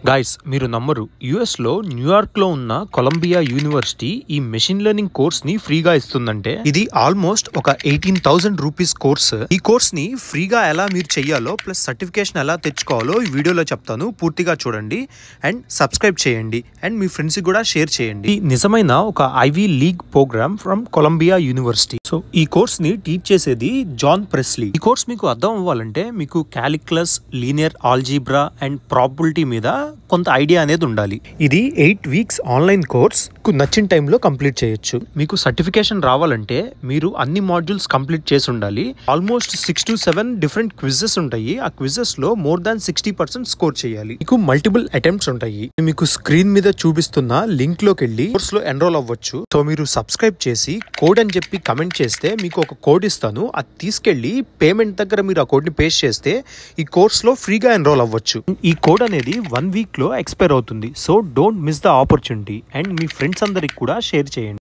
Guys మీరు నమ్మరు, US లో న్యూయార్క్ లో ఉన్న కొలంబియా యూనివర్సిటీ ఈ మెషిన్ లెర్నింగ్ కోర్స్ ని ఫ్రీగా ఇస్తుందంటే ఇది ఆల్మోస్ట్ ఒక 18,000 రూపీస్ కోర్స్. ఈ కోర్స్ ని ఫ్రీగా ఎలా మీరు చెయ్యాలో ప్లస్ సర్టిఫికేషన్ ఎలా తెచ్చుకోవాలో ఈ వీడియోలో చెప్తాను. పూర్తిగా చూడండి అండ్ సబ్స్క్రైబ్ చేయండి అండ్ మీ ఫ్రెండ్స్ కూడా షేర్ చేయండి. ఈ నిజమైన ఒక Ivy League programme from Columbia University. So ఈ కోర్స్ ని టీచ్ చేసేది జాన్ ప్రెస్లీ. ఈ కోర్స్ మీకు అర్థం అవ్వాలంటే మీకు calculus, linear algebra and probability మీద కొంత ఐడియా అనేది ఉండాలి. ఇది 8 వీక్స్ ఆన్లైన్ కోర్స్. నచ్చిన టైంలో కంప్లీట్ చేయొచ్చు. మీకు సర్టిఫికేషన్ రావాలంటే మీరు అన్ని మాడ్యూల్స్ కంప్లీట్ చేసి ఉండాలి. ఆల్మోస్ట్ 6 to 7 డిఫరెంట్ క్విజెస్ ఉంటాయి. ఆ క్విజెస్ లో more than 60% స్కోర్ చేయాలి. మీకు మల్టిపుల్ అటెంప్ట్స్ ఉంటాయి. మీకు స్క్రీన్ మీద చూపిస్తున్న లింక్ లోకి వెళ్ళి కోర్స్ లో ఎన్రోల్ అవ్వచ్చు. సో మీరు సబ్స్క్రైబ్ చేసి కోడ్ అని చెప్పి కమెంట్ చేస్తే మీకు ఒక కోడ్ ఇస్తాను. అది తీసుకెళ్లి పేమెంట్ దగ్గర మీరు ఆ కోడ్ ని పేస్ట్ చేస్తే ఈ కోర్స్ లో ఫ్రీగా ఎన్రోల్ అవ్వచ్చు. ఈ కోడ్ అనేది 1 వీక్ లో ఎక్స్పైర్ అవుతుంది. So don't miss the opportunity and మీ ఫ్రెండ్స్ అందరికి కూడా షేర్ చేయండి.